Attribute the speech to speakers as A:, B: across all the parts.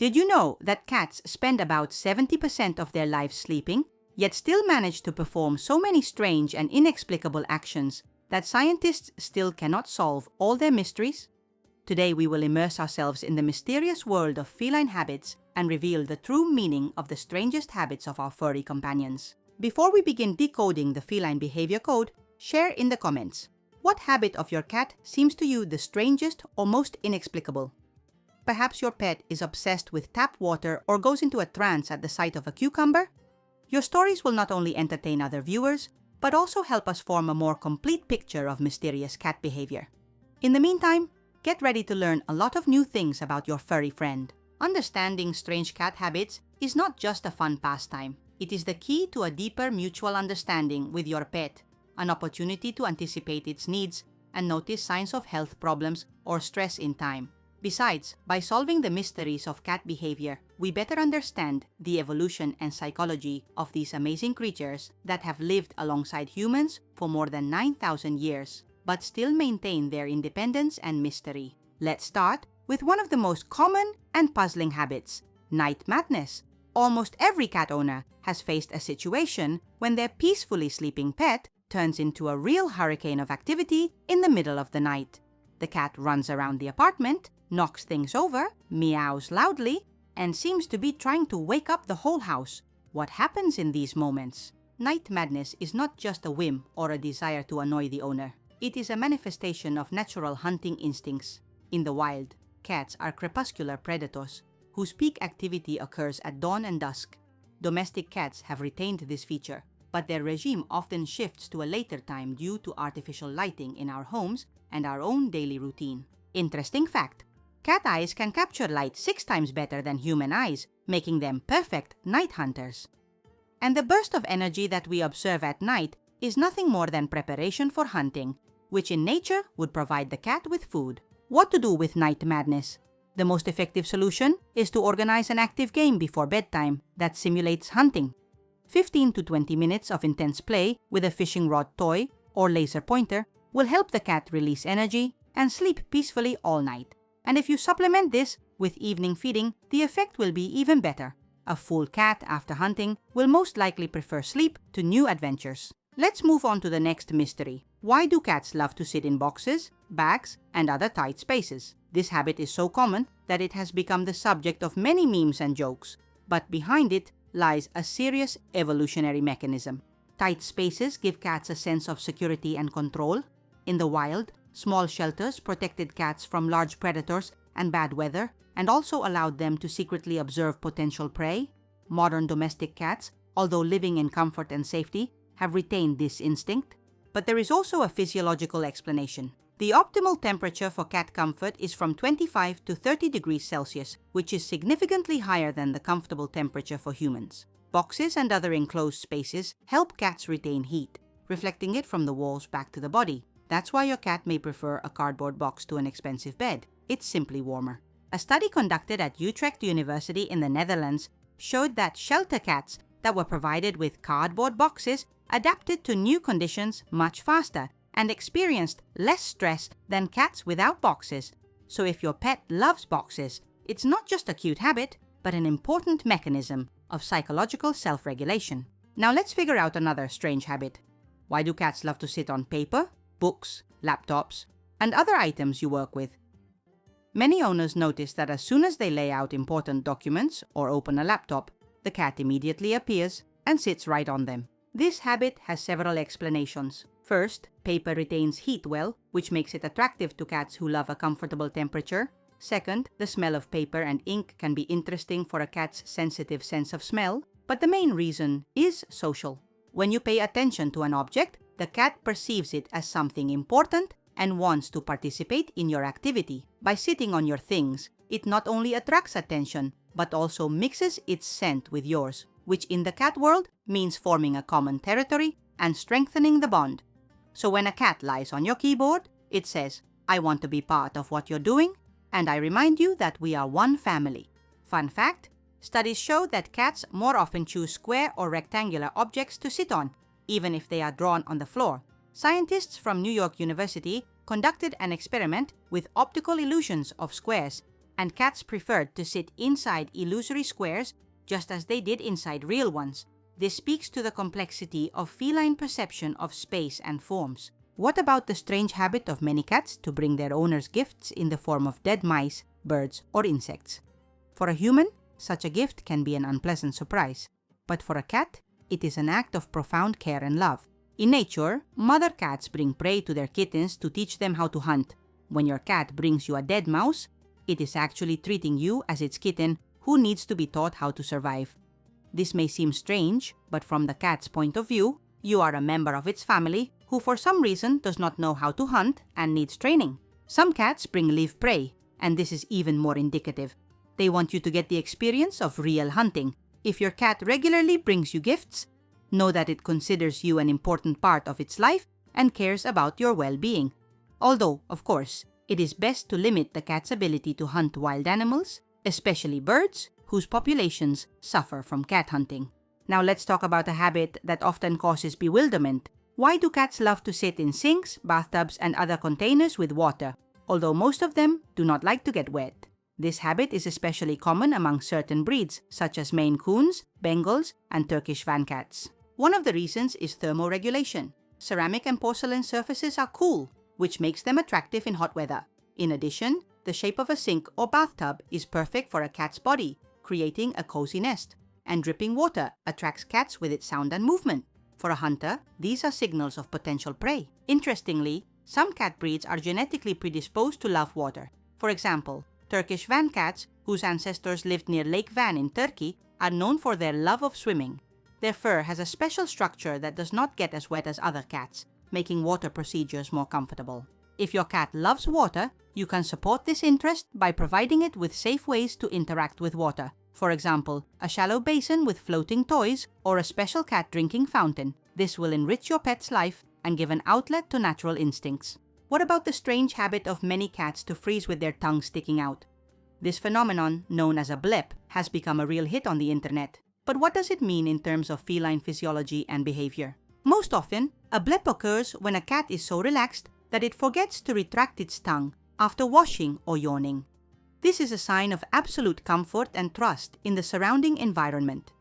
A: Did you know that cats spend about 70% of their lives sleeping, yet still manage to perform so many strange and inexplicable actions that scientists still cannot solve all their mysteries? Today we will immerse ourselves in the mysterious world of feline habits and reveal the true meaning of the strangest habits of our furry companions. Before we begin decoding the feline behavior code, share in the comments, what habit of your cat seems to you the strangest or most inexplicable? Perhaps your pet is obsessed with tap water or goes into a trance at the sight of a cucumber? Your stories will not only entertain other viewers, but also help us form a more complete picture of mysterious cat behavior. In the meantime, get ready to learn a lot of new things about your furry friend. Understanding strange cat habits is not just a fun pastime. It is the key to a deeper mutual understanding with your pet, an opportunity to anticipate its needs and notice signs of health problems or stress in time. Besides, by solving the mysteries of cat behavior, we better understand the evolution and psychology of these amazing creatures that have lived alongside humans for more than 9,000 years, but still maintain their independence and mystery. Let's start with one of the most common and puzzling habits, night madness. Almost every cat owner has faced a situation when their peacefully sleeping pet turns into a real hurricane of activity in the middle of the night. The cat runs around the apartment, knocks things over, meows loudly, and seems to be trying to wake up the whole house. What happens in these moments? Night madness is not just a whim or a desire to annoy the owner. It is a manifestation of natural hunting instincts. In the wild, cats are crepuscular predators whose peak activity occurs at dawn and dusk. Domestic cats have retained this feature, but their regime often shifts to a later time due to artificial lighting in our homes and our own daily routine. Interesting fact: cat eyes can capture light 6 times better than human eyes, making them perfect night hunters. And the burst of energy that we observe at night is nothing more than preparation for hunting, which in nature would provide the cat with food. What to do with night madness? The most effective solution is to organize an active game before bedtime that simulates hunting. 15 to 20 minutes of intense play with a fishing rod toy or laser pointer will help the cat release energy and sleep peacefully all night. And if you supplement this with evening feeding, the effect will be even better. A full cat after hunting will most likely prefer sleep to new adventures. Let's move on to the next mystery. Why do cats love to sit in boxes, bags, and other tight spaces? This habit is so common that it has become the subject of many memes and jokes. But behind it lies a serious evolutionary mechanism. Tight spaces give cats a sense of security and control. In the wild, small shelters protected cats from large predators and bad weather, and also allowed them to secretly observe potential prey. Modern domestic cats, although living in comfort and safety, have retained this instinct. But there is also a physiological explanation. The optimal temperature for cat comfort is from 25 to 30 degrees Celsius, which is significantly higher than the comfortable temperature for humans. Boxes and other enclosed spaces help cats retain heat, reflecting it from the walls back to the body. That's why your cat may prefer a cardboard box to an expensive bed. It's simply warmer. A study conducted at Utrecht University in the Netherlands showed that shelter cats that were provided with cardboard boxes adapted to new conditions much faster and experienced less stress than cats without boxes. So if your pet loves boxes, it's not just a cute habit, but an important mechanism of psychological self-regulation. Now let's figure out another strange habit. Why do cats love to sit on paper, books, laptops, and other items you work with? Many owners notice that as soon as they lay out important documents or open a laptop, the cat immediately appears and sits right on them. This habit has several explanations. First, paper retains heat well, which makes it attractive to cats who love a comfortable temperature. Second, the smell of paper and ink can be interesting for a cat's sensitive sense of smell. But the main reason is social. When you pay attention to an object, the cat perceives it as something important and wants to participate in your activity. By sitting on your things, it not only attracts attention, but also mixes its scent with yours, which in the cat world means forming a common territory and strengthening the bond. So when a cat lies on your keyboard, it says, "I want to be part of what you're doing, and I remind you that we are one family." Fun fact, studies show that cats more often choose square or rectangular objects to sit on, even if they are drawn on the floor. Scientists from New York University conducted an experiment with optical illusions of squares and cats preferred to sit inside illusory squares just as they did inside real ones. This speaks to the complexity of feline perception of space and forms. What about the strange habit of many cats to bring their owners gifts in the form of dead mice, birds, or insects? For a human, such a gift can be an unpleasant surprise, but for a cat, it is an act of profound care and love. In nature, mother cats bring prey to their kittens to teach them how to hunt. When your cat brings you a dead mouse, it is actually treating you as its kitten who needs to be taught how to survive. This may seem strange, but from the cat's point of view, you are a member of its family who for some reason does not know how to hunt and needs training. Some cats bring live prey, and this is even more indicative. They want you to get the experience of real hunting. If your cat regularly brings you gifts, know that it considers you an important part of its life and cares about your well-being. Although, of course, it is best to limit the cat's ability to hunt wild animals, especially birds, whose populations suffer from cat hunting. Now let's talk about a habit that often causes bewilderment. Why do cats love to sit in sinks, bathtubs, and other containers with water, although most of them do not like to get wet? This habit is especially common among certain breeds, such as Maine Coons, Bengals, and Turkish van cats. One of the reasons is thermoregulation. Ceramic and porcelain surfaces are cool, which makes them attractive in hot weather. In addition, the shape of a sink or bathtub is perfect for a cat's body, creating a cozy nest. And dripping water attracts cats with its sound and movement. For a hunter, these are signals of potential prey. Interestingly, some cat breeds are genetically predisposed to love water. For example, Turkish van cats, whose ancestors lived near Lake Van in Turkey, are known for their love of swimming. Their fur has a special structure that does not get as wet as other cats, making water procedures more comfortable. If your cat loves water, you can support this interest by providing it with safe ways to interact with water. For example, a shallow basin with floating toys or a special cat drinking fountain. This will enrich your pet's life and give an outlet to natural instincts. What about the strange habit of many cats to freeze with their tongue sticking out? This phenomenon, known as a blep, has become a real hit on the internet. But what does it mean in terms of feline physiology and behavior? Most often, a blep occurs when a cat is so relaxed that it forgets to retract its tongue after washing or yawning. This is a sign of absolute comfort and trust in the surrounding environment.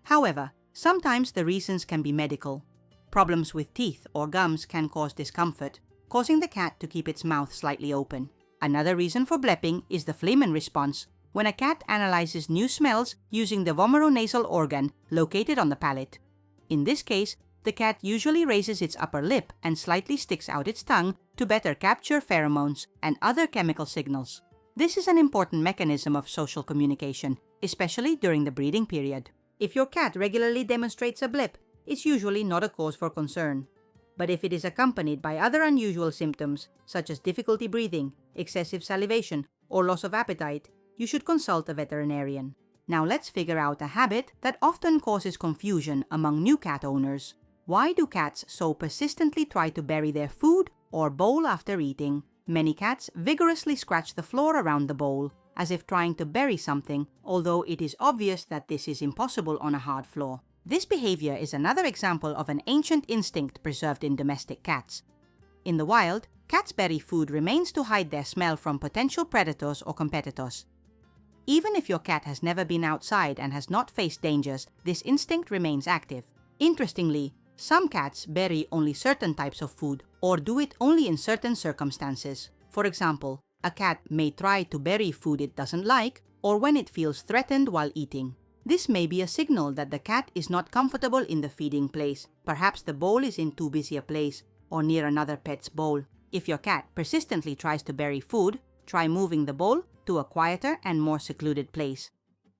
A: However, sometimes the reasons can be medical. Problems with teeth or gums can cause discomfort, causing the cat to keep its mouth slightly open. Another reason for blepping is the Feline response, when a cat analyzes new smells using the vomeronasal organ located on the palate. In this case, the cat usually raises its upper lip and slightly sticks out its tongue to better capture pheromones and other chemical signals. This is an important mechanism of social communication, especially during the breeding period. If your cat regularly demonstrates a blep, it's usually not a cause for concern. But if it is accompanied by other unusual symptoms, such as difficulty breathing, excessive salivation, or loss of appetite, you should consult a veterinarian. Now let's figure out a habit that often causes confusion among new cat owners. Why do cats so persistently try to bury their food or bowl after eating? Many cats vigorously scratch the floor around the bowl, as if trying to bury something, although it is obvious that this is impossible on a hard floor. This behavior is another example of an ancient instinct preserved in domestic cats. In the wild, cats bury food remains to hide their smell from potential predators or competitors. Even if your cat has never been outside and has not faced dangers, this instinct remains active. Interestingly, some cats bury only certain types of food or do it only in certain circumstances. For example, a cat may try to bury food it doesn't like or when it feels threatened while eating. This may be a signal that the cat is not comfortable in the feeding place. Perhaps the bowl is in too busy a place or near another pet's bowl. If your cat persistently tries to bury food, try moving the bowl to a quieter and more secluded place.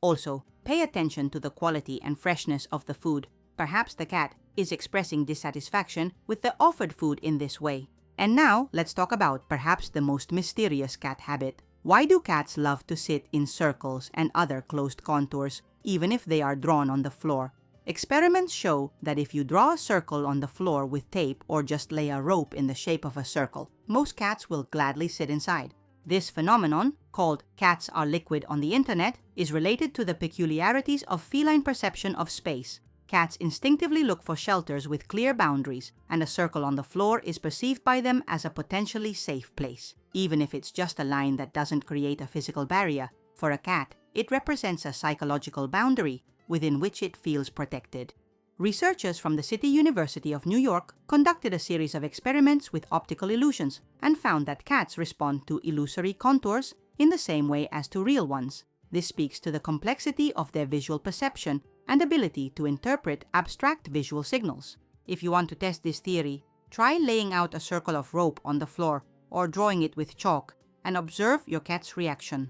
A: Also, pay attention to the quality and freshness of the food. Perhaps the cat is expressing dissatisfaction with the offered food in this way. And now, let's talk about perhaps the most mysterious cat habit. Why do cats love to sit in circles and other closed contours, even if they are drawn on the floor? Experiments show that if you draw a circle on the floor with tape or just lay a rope in the shape of a circle, most cats will gladly sit inside. This phenomenon, called "cats are liquid" on the internet, is related to the peculiarities of feline perception of space. Cats instinctively look for shelters with clear boundaries, and a circle on the floor is perceived by them as a potentially safe place. Even if it's just a line that doesn't create a physical barrier, for a cat, it represents a psychological boundary within which it feels protected. Researchers from the City University of New York conducted a series of experiments with optical illusions and found that cats respond to illusory contours in the same way as to real ones. This speaks to the complexity of their visual perception and ability to interpret abstract visual signals. If you want to test this theory, try laying out a circle of rope on the floor or drawing it with chalk and observe your cat's reaction.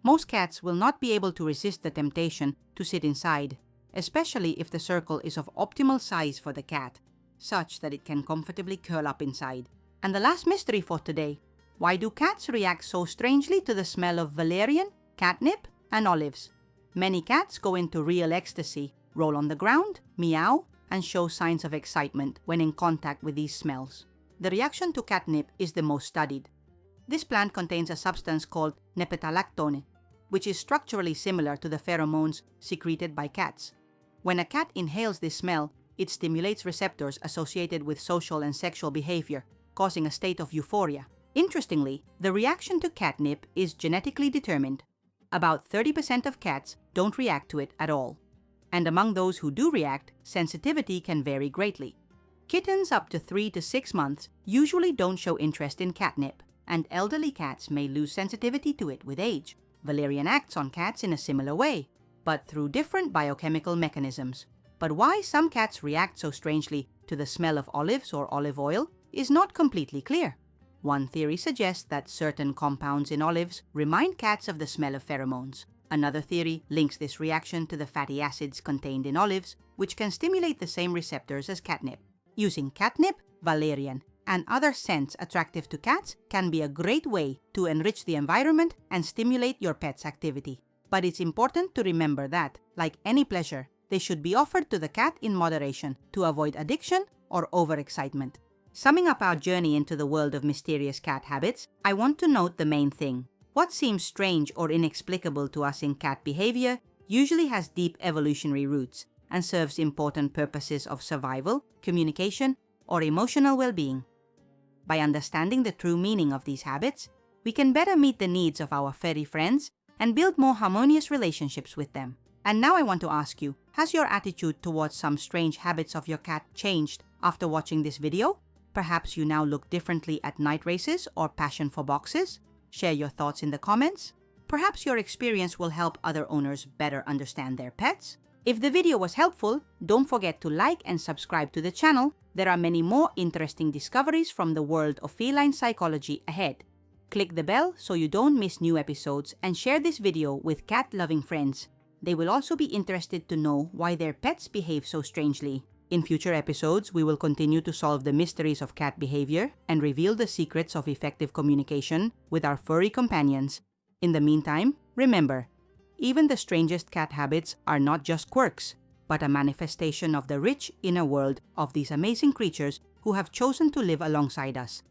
A: Most cats will not be able to resist the temptation to sit inside, especially if the circle is of optimal size for the cat, such that it can comfortably curl up inside. And the last mystery for today: why do cats react so strangely to the smell of valerian, catnip, and olives? Many cats go into real ecstasy, roll on the ground, meow, and show signs of excitement when in contact with these smells. The reaction to catnip is the most studied. This plant contains a substance called nepetalactone, which is structurally similar to the pheromones secreted by cats. When a cat inhales this smell, it stimulates receptors associated with social and sexual behavior, causing a state of euphoria. Interestingly, the reaction to catnip is genetically determined. About 30% of cats don't react to it at all. And among those who do react, sensitivity can vary greatly. Kittens up to 3 to 6 months usually don't show interest in catnip, and elderly cats may lose sensitivity to it with age. Valerian acts on cats in a similar way, but through different biochemical mechanisms. But why some cats react so strangely to the smell of olives or olive oil is not completely clear. One theory suggests that certain compounds in olives remind cats of the smell of pheromones. Another theory links this reaction to the fatty acids contained in olives, which can stimulate the same receptors as catnip. Using catnip, valerian, and other scents attractive to cats can be a great way to enrich the environment and stimulate your pet's activity. But it's important to remember that, like any pleasure, they should be offered to the cat in moderation to avoid addiction or overexcitement. Summing up our journey into the world of mysterious cat habits, I want to note the main thing. What seems strange or inexplicable to us in cat behavior usually has deep evolutionary roots and serves important purposes of survival, communication, or emotional well-being. By understanding the true meaning of these habits, we can better meet the needs of our furry friends and build more harmonious relationships with them. And now I want to ask you, has your attitude towards some strange habits of your cat changed after watching this video? Perhaps you now look differently at night races or passion for boxes? Share your thoughts in the comments. Perhaps your experience will help other owners better understand their pets. If the video was helpful, don't forget to like and subscribe to the channel. There are many more interesting discoveries from the world of feline psychology ahead. Click the bell so you don't miss new episodes and share this video with cat-loving friends. They will also be interested to know why their pets behave so strangely. In future episodes, we will continue to solve the mysteries of cat behavior and reveal the secrets of effective communication with our furry companions. In the meantime, remember, even the strangest cat habits are not just quirks, but a manifestation of the rich inner world of these amazing creatures who have chosen to live alongside us.